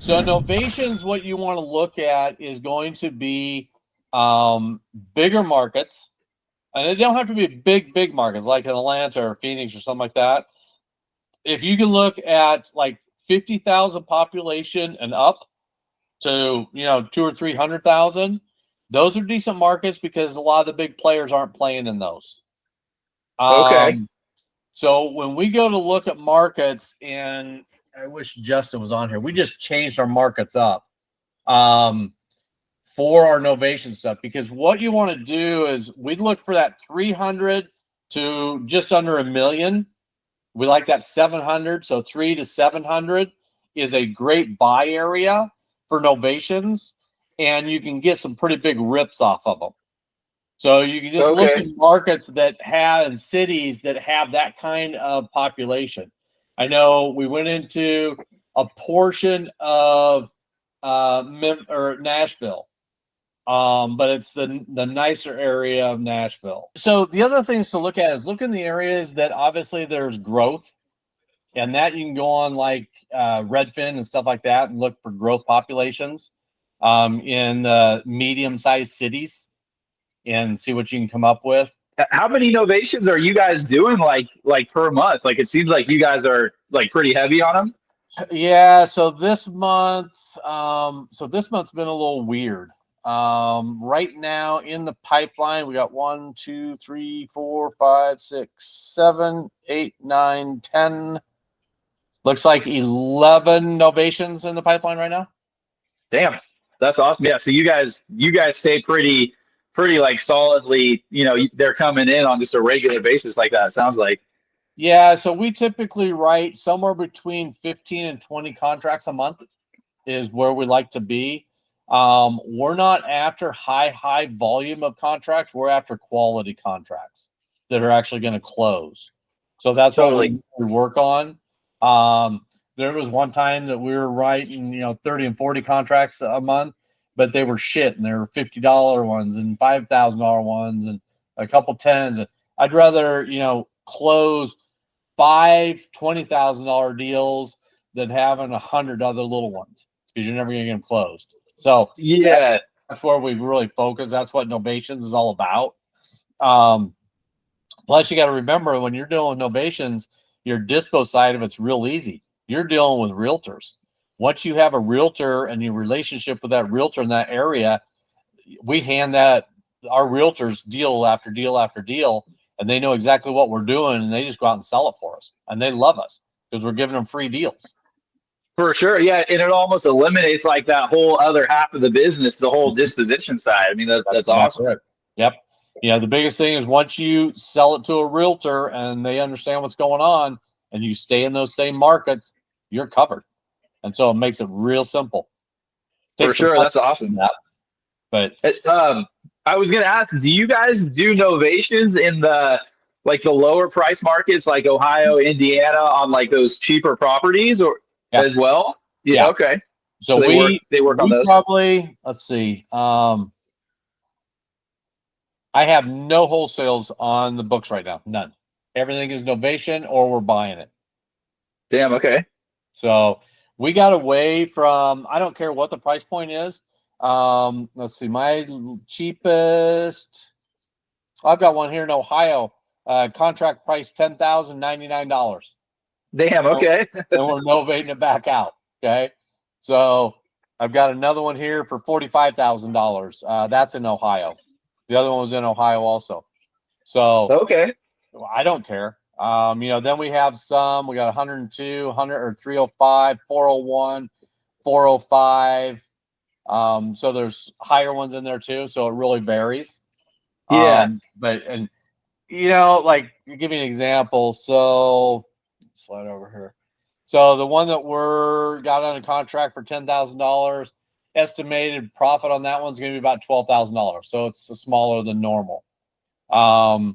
So Novations, what you want to look at is going to be bigger markets. And they don't have to be big markets like in Atlanta or Phoenix or something like that. If you can look at like 50,000 population and up to, two or 300,000, those are decent markets because a lot of the big players aren't playing in those. Okay. So when we go to look at markets, and I wish Justin was on here, we just changed our markets up for our Novation stuff, because what you want to do is we'd look for that 300 to just under a million. We like that 700, so 3 to 700 is a great buy area for Novations, and you can get some pretty big rips off of them. So you can just look Okay. at markets that have, and cities that have that kind of population. I know we went into a portion of Nashville, but it's the nicer area of Nashville. So the other things to look at is look in the areas that obviously there's growth, and that you can go on like Redfin and stuff like that and look for growth populations in the medium-sized cities and see what you can come up with. How many novations are you guys doing like per month? Like it seems like you guys are like pretty heavy on them. Yeah, so this month's been a little weird. Right now in the pipeline, we got 1, 2, 3, 4, 5, 6, 7, 8, 9, 10. Looks like 11 novations in the pipeline right now. Damn, that's awesome. Yeah, so you guys stay pretty like solidly. They're coming in on just a regular basis like that. It sounds like. Yeah, so we typically write somewhere between 15 and 20 contracts a month is where we like to be. We're not after high volume of contracts. We're after quality contracts that are actually going to close. So that's what Totally. we work on. There was one time that we were writing, 30 and 40 contracts a month, but they were shit, and they were $50 ones and $5,000 ones and a couple tens. And I'd rather, close 5 $20,000 deals than having 100 other little ones, because you're never going to get them closed. So Yeah, that's where we really focus. That's what Novations is all about. Plus, you got to remember, when you're dealing with Novations, your dispo side of it's real easy. You're dealing with realtors. Once you have a realtor and your relationship with that realtor in that area, we hand that our realtors deal after deal after deal, and they know exactly what we're doing, and they just go out and sell it for us, and they love us because we're giving them free deals. for sure. Yeah, and it almost eliminates like that whole other half of the business, the whole disposition side. I mean, that's awesome. It. Yep. The biggest thing is once you sell it to a realtor and they understand what's going on, and you stay in those same markets, you're covered. And so it makes it real simple. For Takes some sure, time that's awesome. that, but I was gonna ask, do you guys do novations in the lower price markets like Ohio, Indiana on like those cheaper properties or yeah, as well? Yeah, yeah. okay. So So they work on we those. probably, let's see. I have no wholesales on the books right now. None. Everything is Novation or we're buying it. Damn, okay. So we got away from, I don't care what the price point is. Let's see, my cheapest, I've got one here in Ohio, contract price $10,099. Damn, And okay. we're novating it back out. Okay. So I've got another one here for $45,000. That's in Ohio. The other one was in Ohio also. So Okay. I don't care. Then we have some, we got 102, 100 or 305, 401, 405. So there's higher ones in there too. So it really varies. Yeah. But like, give me an example. So slide over here. So the one that we're got on a contract for $10,000, estimated profit on that one's going to be about $12,000. So it's smaller than normal. Our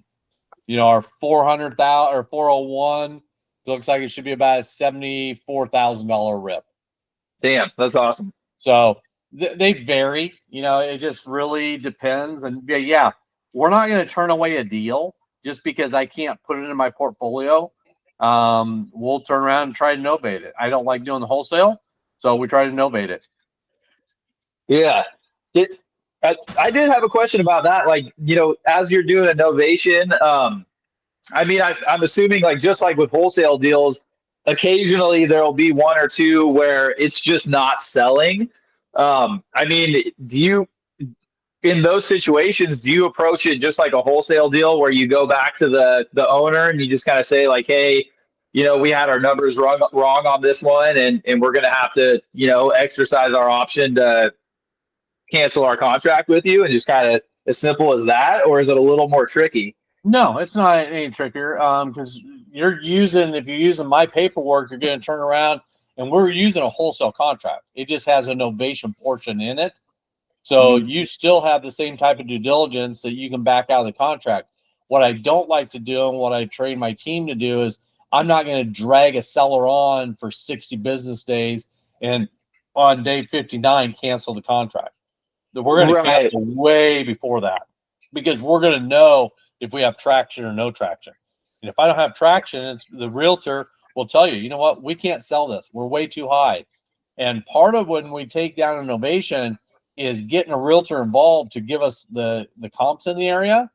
400,000 or 401 looks like it should be about a $74,000 rip. Damn, that's awesome. So they vary. It just really depends. And yeah, we're not going to turn away a deal just because I can't put it in my portfolio. We'll turn around and try to novate it. I don't like doing the wholesale, So we try to novate it. Yeah. Did I did have a question about that. Like, as you're doing a novation, I mean, I'm assuming like just like with wholesale deals, occasionally there'll be one or two where it's just not selling. I mean, do you in those situations do you approach it just like a wholesale deal where you go back to the owner and you just kind of say like, hey, we had our numbers wrong on this one, and we're gonna have to exercise our option to cancel our contract with you, and just kind of as simple as that, or is it a little more tricky? No, it's not any trickier. Because if you're using my paperwork, you're going to turn around and we're using a wholesale contract. It just has a novation portion in it. So Mhm. you still have the same type of due diligence that you can back out of the contract. What I don't like to do and what I train my team to do is I'm not going to drag a seller on for 60 business days and on day 59 cancel the contract. We're going to Right. cancel way before that because we're going to know if we have traction or no traction. And if I don't have traction, it's the realtor will tell you, you know what, we can't sell this. We're way too high. And part of when we take down an novation is getting a realtor involved to give us the comps in the area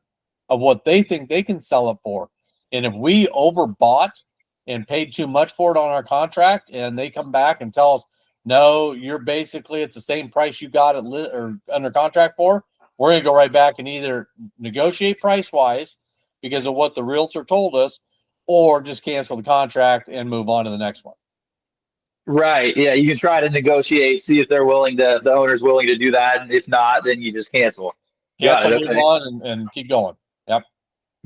of what they think they can sell it for. And if we overbought and paid too much for it on our contract, and they come back and tell us, no, you're basically at the same price you got it or under contract for, we're going to go right back and either negotiate price wise because of what the realtor told us, or just cancel the contract and move on to the next one. Right. Yeah. You can try to negotiate, see if the owner's willing to do that. And if not, then you just cancel. Got Cancel, it. move Okay. on, and keep going. Yep.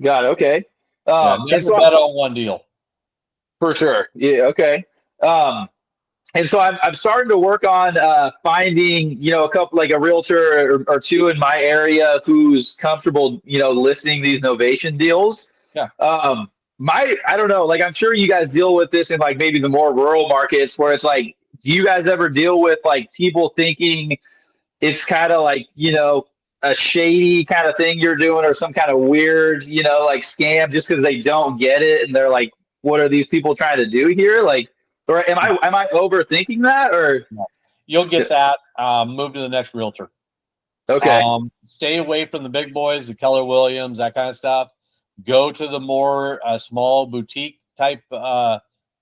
Got it. Okay. Yeah. And Never so bet on one deal. for sure. Yeah. Okay. Um, and so I'm starting to work on finding, a couple, like a realtor or two in my area who's comfortable, listing these novation deals. Yeah. I don't know, like I'm sure you guys deal with this in like maybe the more rural markets where it's like, do you guys ever deal with like people thinking it's kind of like, a shady kind of thing you're doing or some kind of weird, like scam just because they don't get it and they're like, what are these people trying to do here? Like, or am I overthinking that or? No. You'll get that. Move to the next realtor. Okay. Stay away from the big boys, the Keller Williams, that kind of stuff. Go to the more small boutique type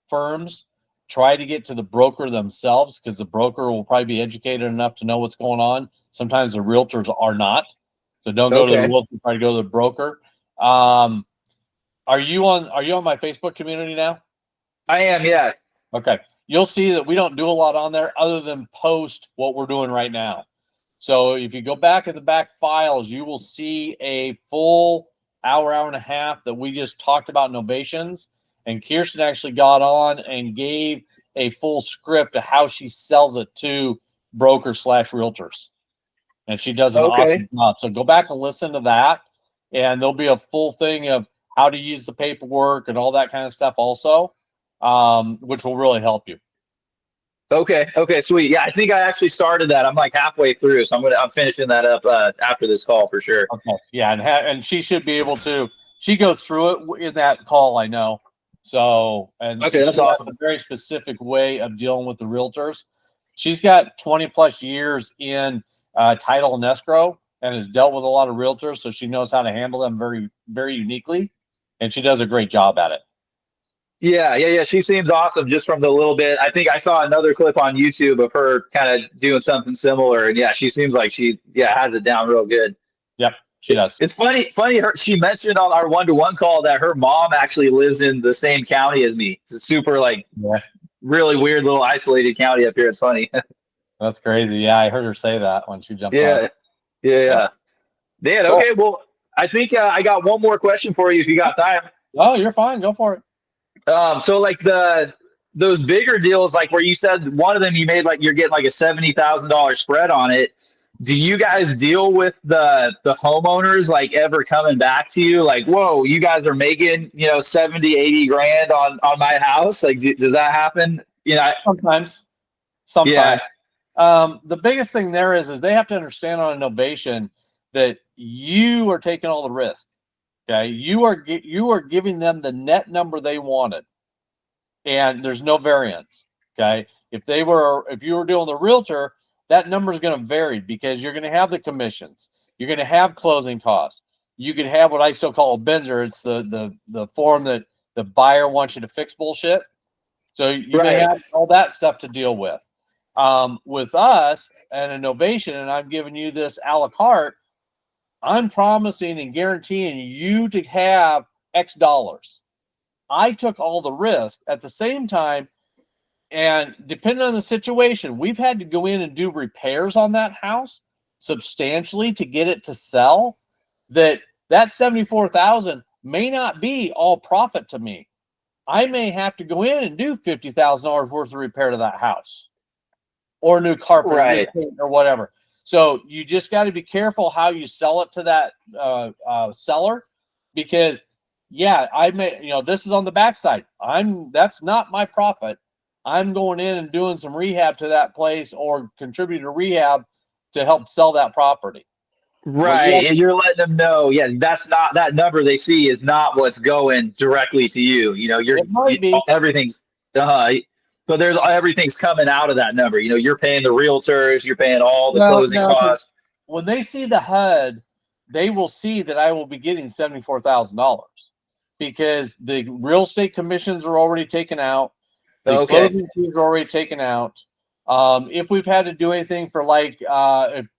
firms. Try to get to the broker themselves because the broker will probably be educated enough to know what's going on. Sometimes the realtors are not. So don't go to the Okay. realtor, try to go to the broker. Are you on my Facebook community now? I am. Yeah. Okay. You'll see that we don't do a lot on there other than post what we're doing right now. So if you go back in the back files, you will see a full hour and a half that we just talked about novations. And Kirsten actually got on and gave a full script of how she sells it to brokers/realtors. And she does an Okay. awesome job. So go back and listen to that. And there'll be a full thing of how to use the paperwork and all that kind of stuff also, which will really help you. Okay. Okay. Sweet. Yeah. I think I actually started that. I'm like halfway through, so I'm finishing that up after this call for sure. Okay. Yeah, and she should be able to. She goes through it in that call, I know. So, Okay. and That's she has awesome. a very specific way of dealing with the realtors. She's got 20 plus years in title and escrow and has dealt with a lot of realtors, so she knows how to handle them very, very uniquely, and she does a great job at it. Yeah. Yeah. Yeah. She seems awesome just from the little bit. I think I saw another clip on YouTube of her kind of doing something similar, and yeah, she seems like she has it down real good. Yep, she does. It's funny. Funny. She mentioned on our one-to-one call that her mom actually lives in the same county as me. It's a super like Yeah, really weird little isolated county up here. It's funny. that's crazy. Yeah, I heard her say that when she jumped on. Yeah. Yeah. Yeah, Yeah. Dan. cool. Okay. Well, I think I got one more question for you if you got time. Oh, you're fine. Go for it. So like those bigger deals, like where you said one of them you made like you're getting like a $70,000 spread on it. Do you guys deal with the homeowners like ever coming back to you like, whoa, you guys are making 70, 80 grand on my house? Like, does that happen? Sometimes. Yeah. Sometimes. The biggest thing there is they have to understand on a novation that you are taking all the risk. Okay, you are giving them the net number they wanted, and there's no variance. Okay, If you were doing the realtor, that number is going to vary because you're going to have the commissions. You're going to have closing costs. You can have what I still call a Benzer. It's the form that the buyer wants you to fix bullshit. So you may have all that stuff to deal with. With us and a Novation, and I'm giving you this a la carte, I'm promising and guaranteeing you to have X dollars. I took all the risk. At the same time, and depending on the situation, we've had to go in and do repairs on that house substantially to get it to sell. That 74,000 may not be all profit to me. I may have to go in and do $50,000 worth of repair to that house, or new carpet, or new paint, or whatever. So you just got to be careful how you sell it to that seller, because I may, this is on the backside. That's not my profit. I'm going in and doing some rehab to that place, or contributing to rehab to help sell that property. Right. And you're letting them know, that's not, that number they see is not what's going directly to you. It might be. Everything's, but everything's coming out of that number. You're paying the realtors, you're paying all the closing costs. When they see the HUD, they will see that I will be getting $74,000 because the real estate commissions are already taken out. The closing fees are already taken out. If we've had to do anything for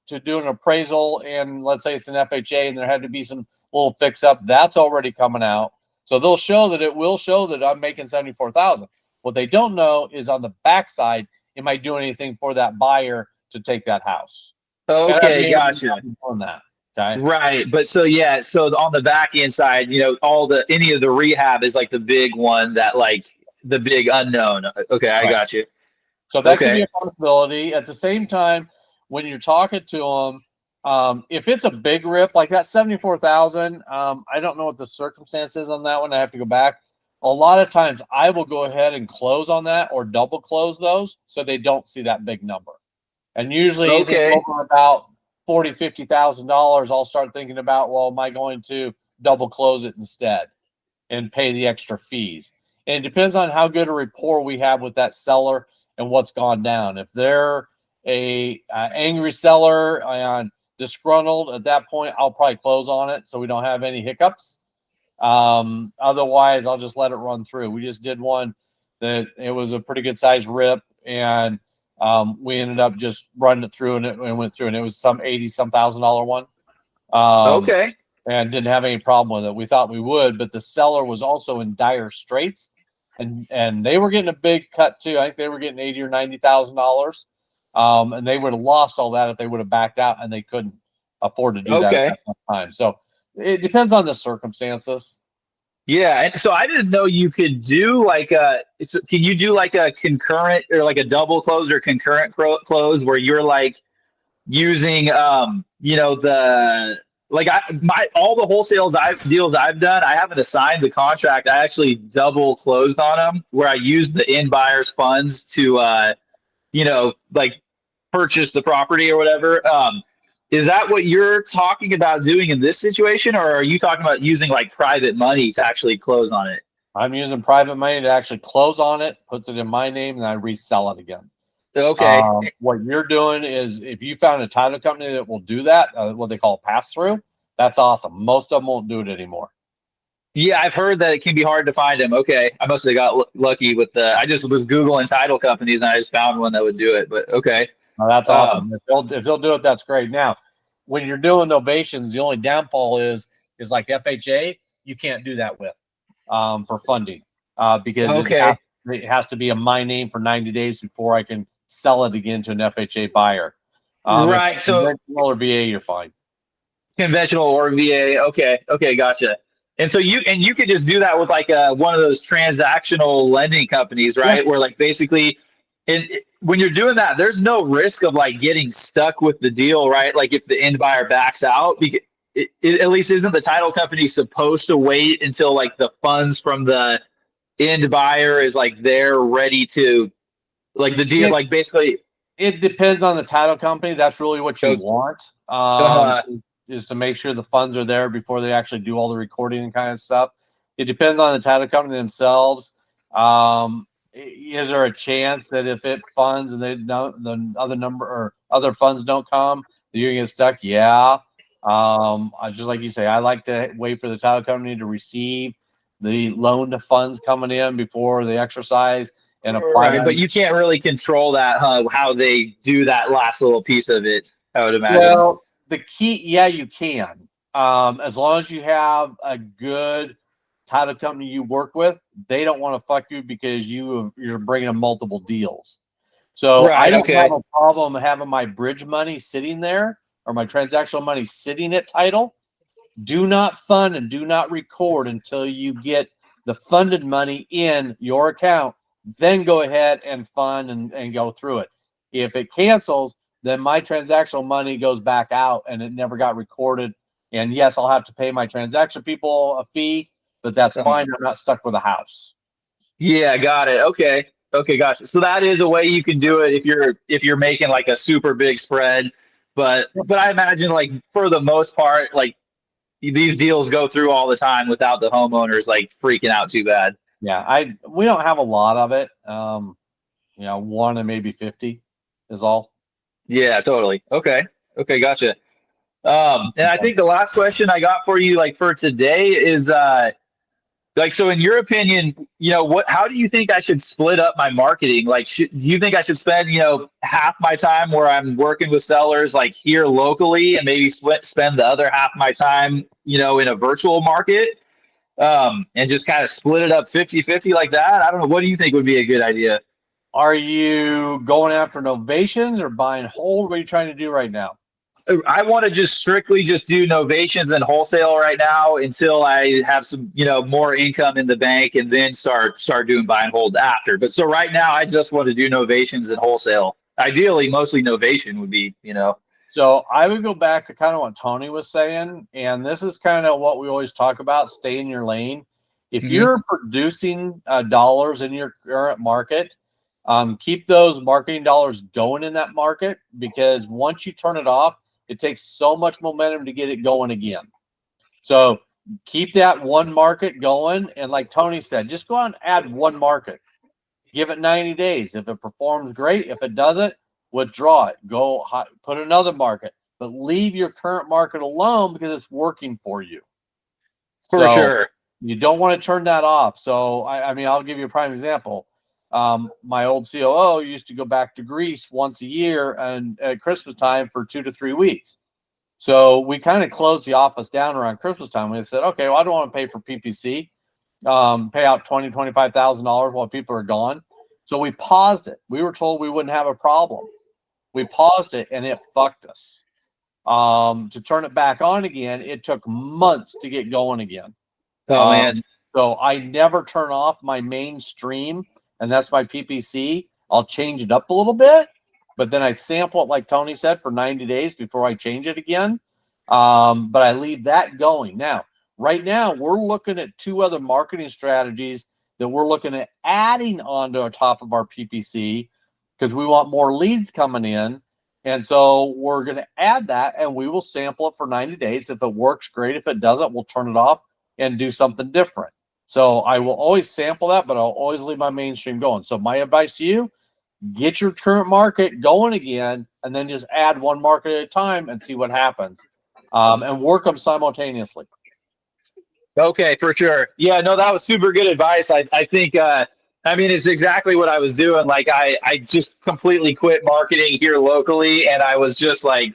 to do an appraisal, and let's say it's an FHA and there had to be some little fix up, that's already coming out. So they'll show that it will show that I'm making 74,000. What they don't know is on the backside, am I doing anything for that buyer to take that house? Okay, gotcha. On that. Okay. Right. But so on the back end side, any of the rehab is like the big one, that like the big unknown. Okay, I got you. So that could be a possibility. At the same time, when you're talking to them, if it's a big rip like that 74,000, I don't know what the circumstance is on that one. I have to go back. A lot of times I will go ahead and close on that, or double close those, so they don't see that big number. And usually over about $40,000, $50,000, I'll start thinking about, well, am I going to double close it instead and pay the extra fees? And it depends on how good a rapport we have with that seller and what's gone down. If they're a angry seller and disgruntled, at that point, I'll probably close on it so we don't have any hiccups. Otherwise, I'll just let it run through. We just did one that it was a pretty good size rip, and we ended up just running it through, and it went through, and it was some $80,000 one. And didn't have any problem with it. We thought we would, but the seller was also in dire straits, and they were getting a big cut too. I think they were getting $80,000 or $90,000, and they would have lost all that if they would have backed out, and they couldn't afford to do that at that time. So it depends on the circumstances. Yeah, and so I didn't know you could do can you do like a concurrent, or like a double close or concurrent close, where you're like using all the wholesales deals I've done, I haven't assigned the contract. I actually double closed on them, where I used the end buyer's funds to purchase the property or whatever. Is that what you're talking about doing in this situation, or are you talking about using like private money to actually close on it? I'm using private money to actually close on it, puts it in my name, and I resell it again. Okay. What you're doing is, if you found a title company that will do that, what they call pass-through, that's awesome. Most of them won't do it anymore. Yeah, I've heard that it can be hard to find them. Okay, I must have got lucky with I just was Googling title companies and I just found one that would do it. But okay. Oh, that's awesome. If they'll do it, that's great. Now, when you're doing novations, the only downfall is like FHA, you can't do that with for funding because it has to be in my name for 90 days before I can sell it again to an FHA buyer. Right. So conventional or VA, you're fine. Conventional or VA. Okay, gotcha. And so you could just do that with like one of those transactional lending companies, right? Yeah. Where like basically, when you're doing that, there's no risk of like getting stuck with the deal, right? Like if the end buyer backs out, at least isn't the title company supposed to wait until like the funds from the end buyer is like they're ready to, like the deal, like basically. It depends on the title company. That's really what you want. Is to make sure the funds are there before they actually do all the recording and kind of stuff. It depends on the title company themselves. is there a chance that if it funds and they don't, the other number or other funds don't come, that you're gonna get stuck? Yeah. I just like you say, I like to wait for the title company to receive the loan to funds coming in before they exercise and apply. Right, but you can't really control that, huh? How they do that last little piece of it, I would imagine. Well, the key, yeah, you can. As long as you have a good title company you work with, they don't want to fuck you because you're bringing them multiple deals. So I Right. don't have Okay. a problem having my bridge money sitting there or my transactional money sitting at title. Do not fund and do not record until you get the funded money in your account. Then go ahead and fund and go through it. If it cancels, then my transactional money goes back out and it never got recorded. And yes, I'll have to pay my transaction people a fee, but that's fine. I'm not stuck with a house. Yeah, got it. Okay. Okay, gotcha. So that is a way you can do it if you're making like a super big spread. But I imagine like for the most part, like these deals go through all the time without the homeowners like freaking out too bad. Yeah, we don't have a lot of it. One and maybe 50 is all. Yeah, totally. Okay. Okay, gotcha. And I think the last question I got for you, like for today, is like, so in your opinion, how do you think I should split up my marketing? Like, do you think I should spend, half my time where I'm working with sellers like here locally and maybe spend the other half of my time, in a virtual market, and just kind of split it up 50-50 like that? I don't know. What do you think would be a good idea? Are you going after novations or buying hold? What are you trying to do right now? I want to just strictly just do novations and wholesale right now until I have some, more income in the bank, and then start doing buy and hold after. But so right now, I just want to do novations and wholesale. Ideally, mostly novation would be. So I would go back to kind of what Tony was saying, and this is kind of what we always talk about: stay in your lane. If Hmm. you're producing dollars in your current market, keep those marketing dollars going in that market, because once you turn it off, it takes so much momentum to get it going again. So keep that one market going. And like Tony said, just go out and add one market. Give it 90 days. If it performs, great. If it doesn't, withdraw it. Go put another market, but leave your current market alone because it's working for you. For So sure. you don't want to turn that off. So, I mean, I'll give you a prime example. My old COO used to go back to Greece once a year and at Christmas time for 2 to 3 weeks. So we kind of closed the office down around Christmas time. We said, okay, well, I don't want to pay for PPC, pay out $25,000 while people are gone. So we paused it. We were told we wouldn't have a problem. We paused it and it fucked us. To turn it back on again, it took months to get going again. Oh man. So I never turn off my main stream, and that's my PPC. I'll change it up a little bit, but then I sample it, like Tony said, for 90 days before I change it again. But I leave that going. Now, right now, we're looking at 2 other marketing strategies that we're looking at adding onto our top of our PPC because we want more leads coming in. And so we're going to add that, and we will sample it for 90 days. If it works, great. If it doesn't, we'll turn it off and do something different. So I will always sample that, but I'll always leave my mainstream going. So my advice to you, get your current market going again, and then just add one market at a time and see what happens, and work them simultaneously. Okay, for sure. Yeah, no, that was super good advice. I think, I mean, it's exactly what I was doing. Like, I just completely quit marketing here locally, and I was just like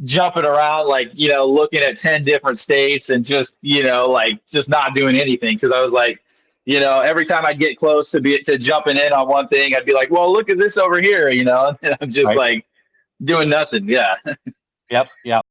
jumping around, like, looking at 10 different states, and just, like just not doing anything. Cause I was like, every time I'd get close to jumping in on one thing, I'd be like, well, look at this over here, and I'm just Right? like doing nothing. Yeah. Yep. Yep.